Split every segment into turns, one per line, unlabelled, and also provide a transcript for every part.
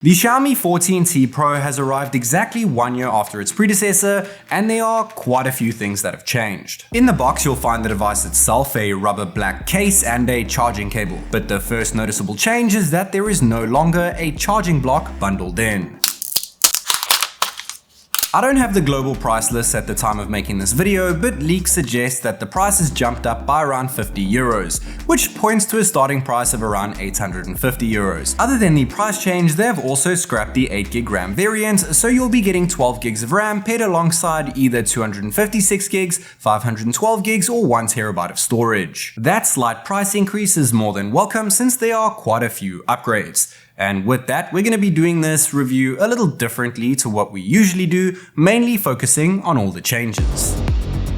The Xiaomi 14T Pro has arrived exactly 1 year after its predecessor, and there are quite a few things that have changed. In the box, you'll find the device itself, a rubber black case, and a charging cable. But the first noticeable change is that there is no longer a charging block bundled in. I don't have the global price list at the time of making this video, but leaks suggest that the price has jumped up by around 50 euros, which points to a starting price of around 850 euros. Other than the price change, they have also scrapped the 8GB RAM variant, so you'll be getting 12 gigs of RAM paired alongside either 256 gigs, 512 gigs, or 1 terabyte of storage. That slight price increase is more than welcome since there are quite a few upgrades. And with that, we're going to be doing this review a little differently to what we usually do, mainly focusing on all the changes.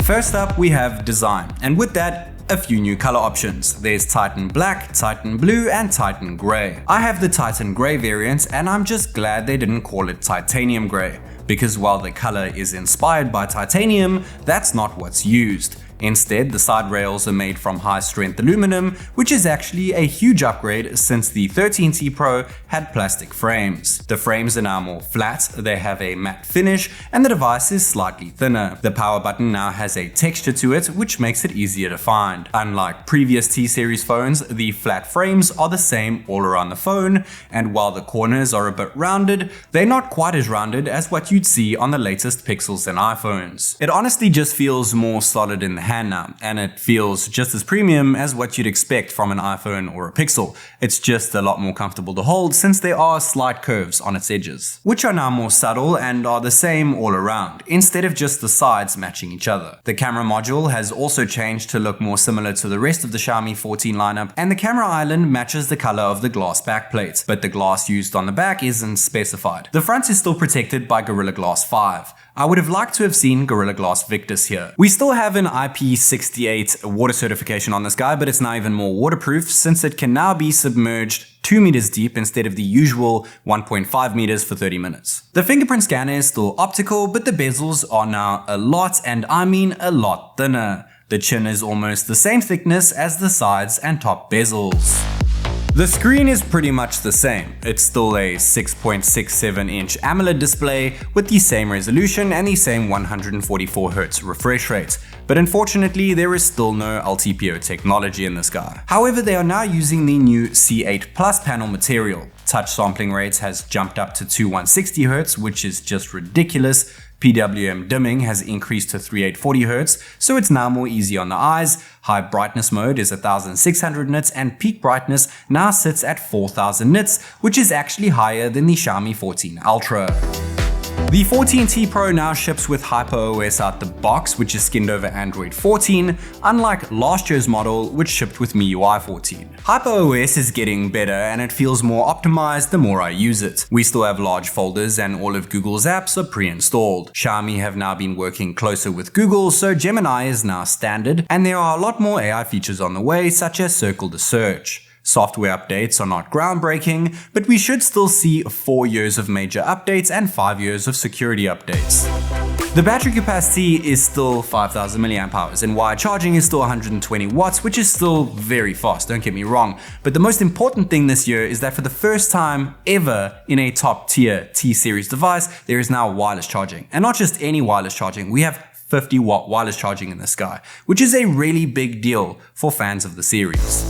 First up, we have design, and with that, a few new color options. There's Titan Black, Titan Blue, and Titan Grey. I have the Titan Grey variant, and I'm just glad they didn't call it Titanium Grey, because while the color is inspired by titanium, that's not what's used. Instead, the side rails are made from high-strength aluminum, which is actually a huge upgrade since the 13T Pro had plastic frames. The frames are now more flat, they have a matte finish, and the device is slightly thinner. The power button now has a texture to it, which makes it easier to find. Unlike previous T-series phones, the flat frames are the same all around the phone, and while the corners are a bit rounded, they're not quite as rounded as what you'd see on the latest Pixels and iPhones. It honestly just feels more solid in the hand now, and it feels just as premium as what you'd expect from an iPhone or a Pixel. It's just a lot more comfortable to hold since there are slight curves on its edges, which are now more subtle and are the same all around, instead of just the sides matching each other. The camera module has also changed to look more similar to the rest of the Xiaomi 14 lineup, and the camera island matches the color of the glass backplate, but the glass used on the back isn't specified. The front is still protected by Gorilla Glass 5. I would have liked to have seen Gorilla Glass Victus here. We still have an IP68 water certification on this guy, but it's now even more waterproof since it can now be submerged 2 meters deep instead of the usual 1.5 meters for 30 minutes. The fingerprint scanner is still optical, but the bezels are now a lot, and I mean a lot thinner. The chin is almost the same thickness as the sides and top bezels. The screen is pretty much the same. It's still a 6.67-inch AMOLED display with the same resolution and the same 144Hz refresh rate. But unfortunately, there is still no LTPO technology in this guy. However, they are now using the new C8 Plus panel material. Touch sampling rates has jumped up to 2160Hz, which is just ridiculous. PWM dimming has increased to 3840Hz, so it's now more easy on the eyes. High brightness mode is 1600 nits, and peak brightness now sits at 4000 nits, which is actually higher than the Xiaomi 14 Ultra. The 14T Pro now ships with HyperOS out the box, which is skinned over Android 14, unlike last year's model, which shipped with MIUI 14. HyperOS is getting better, and it feels more optimized the more I use it. We still have large folders, and all of Google's apps are pre-installed. Xiaomi have now been working closer with Google, so Gemini is now standard, and there are a lot more AI features on the way, such as Circle to Search. Software updates are not groundbreaking, but we should still see 4 years of major updates and 5 years of security updates. The battery capacity is still 5000 mAh, and wired charging is still 120 watts, which is still very fast, don't get me wrong. But the most important thing this year is that for the first time ever in a top tier T-series device, there is now wireless charging. And not just any wireless charging, we have 50-watt wireless charging in this guy, which is a really big deal for fans of the series.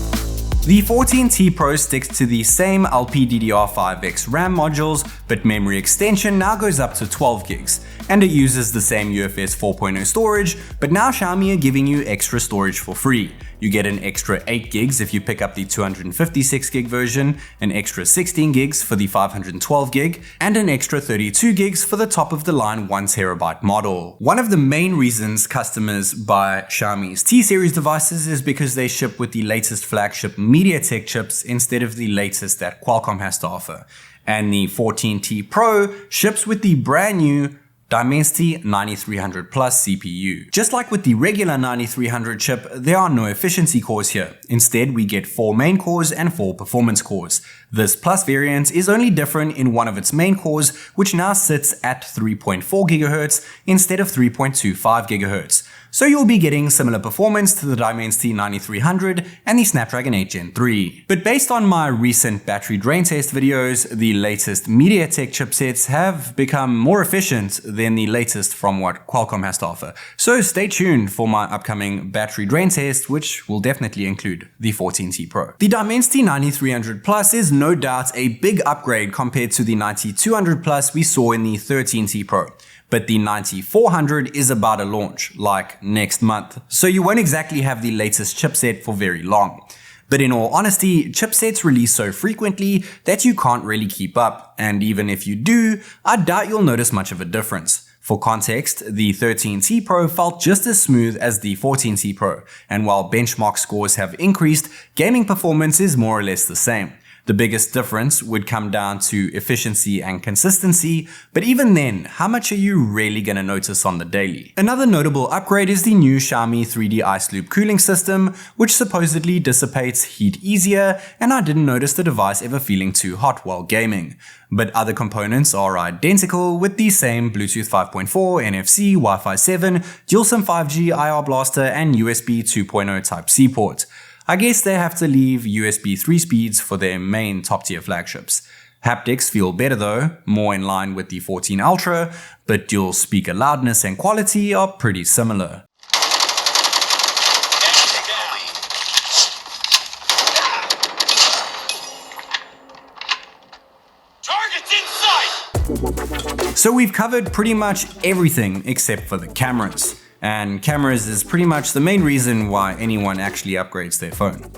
The 14T Pro sticks to the same LPDDR5X RAM modules, but memory extension now goes up to 12 gigs, and it uses the same UFS 4.0 storage, but now Xiaomi are giving you extra storage for free. You get an extra 8 gigs if you pick up the 256 gig version, an extra 16 gigs for the 512 gig, and an extra 32 gigs for the top of the line 1 terabyte model. One of the main reasons customers buy Xiaomi's T-series devices is because they ship with the latest flagship MediaTek chips instead of the latest that Qualcomm has to offer. And the 14T Pro ships with the brand new Dimensity 9300 Plus CPU. Just like with the regular 9300 chip, there are no efficiency cores here. Instead, we get 4 main cores and 4 performance cores. This Plus variant is only different in one of its main cores, which now sits at 3.4 GHz instead of 3.25 GHz. so you'll be getting similar performance to the Dimensity 9300 and the Snapdragon 8 Gen 3. But based on my recent battery drain test videos, the latest MediaTek chipsets have become more efficient than the latest from what Qualcomm has to offer. So stay tuned for my upcoming battery drain test, which will definitely include the 14T Pro. The Dimensity 9300 Plus is no doubt a big upgrade compared to the 9200 Plus we saw in the 13T Pro. But the 9400 is about to launch, like next month, so you won't exactly have the latest chipset for very long. But in all honesty, chipsets release so frequently that you can't really keep up, and even if you do, I doubt you'll notice much of a difference. For context, the 13T Pro felt just as smooth as the 14T Pro, and while benchmark scores have increased, gaming performance is more or less the same. The biggest difference would come down to efficiency and consistency, but even then, how much are you really going to notice on the daily? Another notable upgrade is the new Xiaomi 3D Ice Loop cooling system, which supposedly dissipates heat easier, and I didn't notice the device ever feeling too hot while gaming. But other components are identical with the same Bluetooth 5.4, NFC, Wi-Fi 7, dual-SIM 5G, IR blaster, and USB 2.0 Type-C port. I guess they have to leave USB 3 speeds for their main top-tier flagships. Haptics feel better though, more in line with the 14 Ultra, but dual speaker loudness and quality are pretty similar. So we've covered pretty much everything except for the cameras. And cameras is pretty much the main reason why anyone actually upgrades their phone.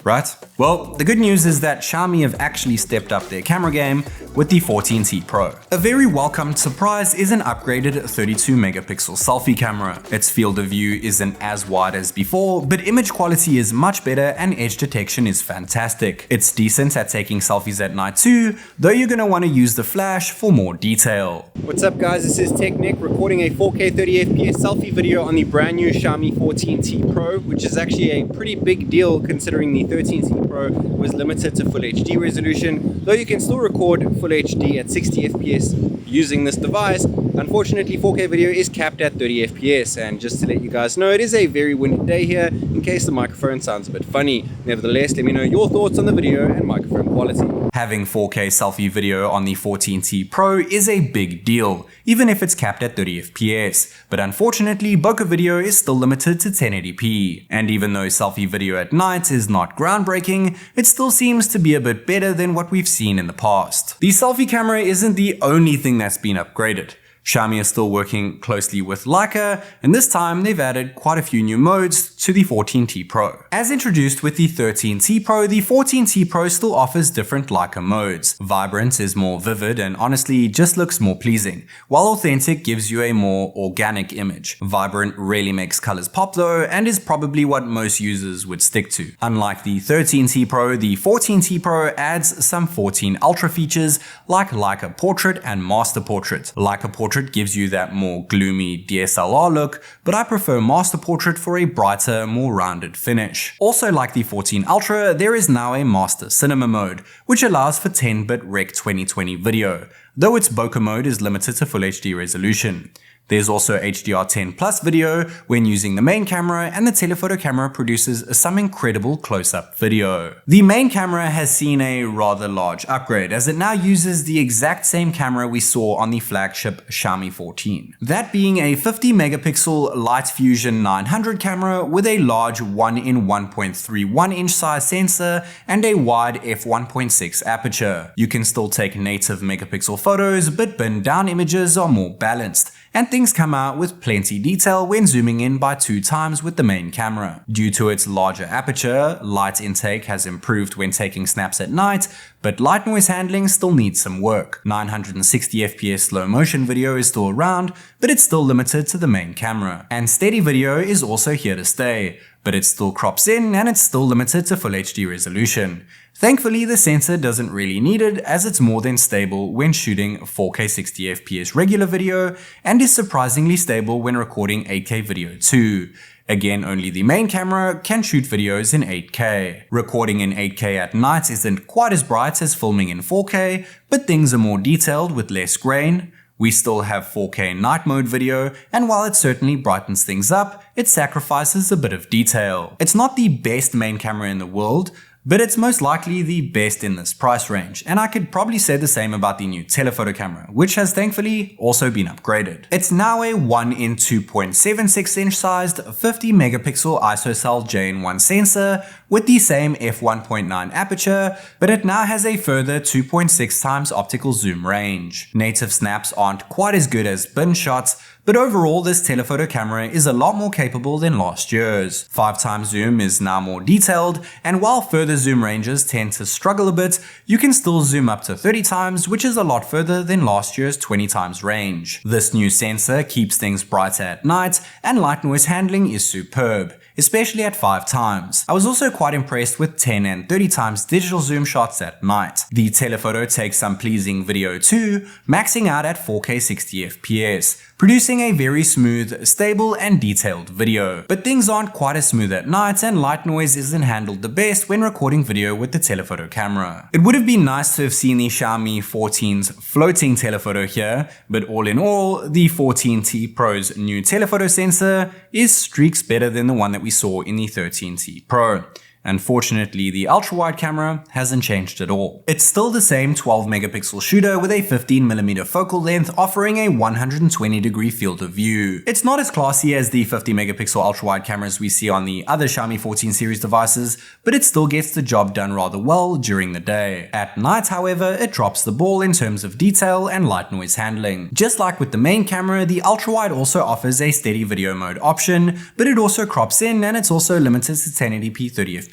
Right? Well, the good news is that Xiaomi have actually stepped up their camera game with the 14T Pro. A very welcomed surprise is an upgraded 32 megapixel selfie camera. Its field of view isn't as wide as before, but image quality is much better and edge detection is fantastic. It's decent at taking selfies at night too, though you're going to want to use the flash for more detail.
What's up guys, this is TechNick recording a 4K 30fps selfie video on the brand new Xiaomi 14T Pro, which is actually a pretty big deal considering the 13T Pro was limited to full HD resolution, though you can still record full HD at 60 fps using this device. Unfortunately, 4K video is capped at 30 fps, and just to let you guys know, it is a very windy day here in case the microphone sounds a bit funny. Nevertheless, let me know your thoughts on the video and microphone quality.
Having 4K selfie video on the 14T Pro is a big deal, even if it's capped at 30 fps, but unfortunately bokeh video is still limited to 1080p, and even though selfie video at night is not groundbreaking, it still seems to be a bit better than what we've seen in the past. The selfie camera isn't the only thing that's been upgraded. Xiaomi is still working closely with Leica, and this time they've added quite a few new modes to the 14T Pro. As introduced with the 13T Pro, the 14T Pro still offers different Leica modes. Vibrant is more vivid and honestly just looks more pleasing, while Authentic gives you a more organic image. Vibrant really makes colors pop though, and is probably what most users would stick to. Unlike the 13T Pro, the 14T Pro adds some 14 Ultra features like Leica Portrait and Master Portrait. Leica Portrait gives you that more gloomy DSLR look, but I prefer Master Portrait for a brighter, more rounded finish. Also like the 14 Ultra, there is now a Master Cinema mode, which allows for 10-bit Rec 2020 video, though its bokeh mode is limited to full HD resolution. There's also HDR10 Plus video when using the main camera, and the telephoto camera produces some incredible close-up video. The main camera has seen a rather large upgrade, as it now uses the exact same camera we saw on the flagship Xiaomi 14. That being a 50 megapixel Light Fusion 900 camera with a large 1 inch size sensor and a wide f1.6 aperture. You can still take native megapixel photos, but bin down images are more balanced, and things come out with plenty detail when zooming in by 2 times with the main camera. Due to its larger aperture, light intake has improved when taking snaps at night, but light noise handling still needs some work. 960 fps slow motion video is still around, but it's still limited to the main camera. And steady video is also here to stay, but it still crops in and it's still limited to full HD resolution. Thankfully, the sensor doesn't really need it, as it's more than stable when shooting 4K 60 fps regular video and is surprisingly stable when recording 8K video too. Again, only the main camera can shoot videos in 8K. Recording in 8K at night isn't quite as bright as filming in 4K, but things are more detailed with less grain, We still have 4K night mode video, and while it certainly brightens things up, it sacrifices a bit of detail. It's not the best main camera in the world, but it's most likely the best in this price range, and I could probably say the same about the new telephoto camera, which has thankfully also been upgraded. It's now a 1 in 2.76 inch sized 50 megapixel ISOCELL J-in-1 sensor with the same f1.9 aperture, but it now has a further 2.6 times optical zoom range. Native snaps aren't quite as good as bin shots, but overall this telephoto camera is a lot more capable than last year's. 5 times zoom is now more detailed, and while further zoom ranges tend to struggle a bit, you can still zoom up to 30 times, which is a lot further than last year's 20 times range. This new sensor keeps things brighter at night, and light noise handling is superb, especially at 5 times. I was also quite impressed with 10 and 30 times digital zoom shots at night. The telephoto takes some pleasing video too, maxing out at 4K 60 FPS, producing a very smooth, stable and detailed video. But things aren't quite as smooth at night, and light noise isn't handled the best when recording video with the telephoto camera. It would have been nice to have seen the Xiaomi 14's floating telephoto here, but all in all, the 14T Pro's new telephoto sensor is streaks better than the one that we saw in the 13T Pro. Unfortunately, the ultra-wide camera hasn't changed at all. It's still the same 12 megapixel shooter with a 15mm focal length offering a 120-degree field of view. It's not as classy as the 50 megapixel ultra-wide cameras we see on the other Xiaomi 14 series devices, but it still gets the job done rather well during the day. At night, however, it drops the ball in terms of detail and light noise handling. Just like with the main camera, the ultra-wide also offers a steady video mode option, but it also crops in and it's also limited to 1080p 30 FPS.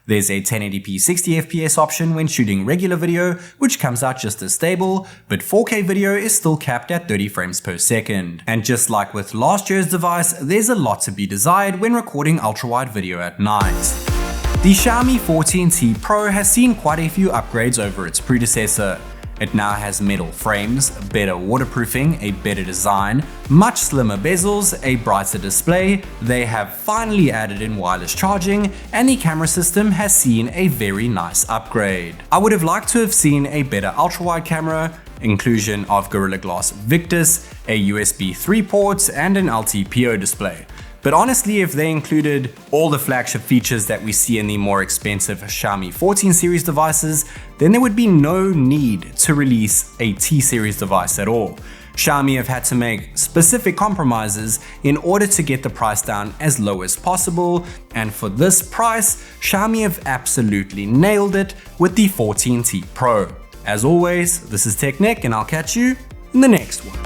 There's a 1080p 60 FPS option when shooting regular video, which comes out just as stable, but 4K video is still capped at 30 frames per second. And just like with last year's device, there's a lot to be desired when recording ultra-wide video at night. The Xiaomi 14T Pro has seen quite a few upgrades over its predecessor. It now has metal frames, better waterproofing, a better design, much slimmer bezels, a brighter display, they have finally added in wireless charging, and the camera system has seen a very nice upgrade. I would have liked to have seen a better ultra-wide camera, inclusion of Gorilla Glass Victus, a USB 3 port, and an LTPO display. But honestly, if they included all the flagship features that we see in the more expensive Xiaomi 14 series devices, then there would be no need to release a T series device at all. Xiaomi have had to make specific compromises in order to get the price down as low as possible, and for this price, Xiaomi have absolutely nailed it with the 14T Pro. As always, this is TechNick, and I'll catch you in the next one.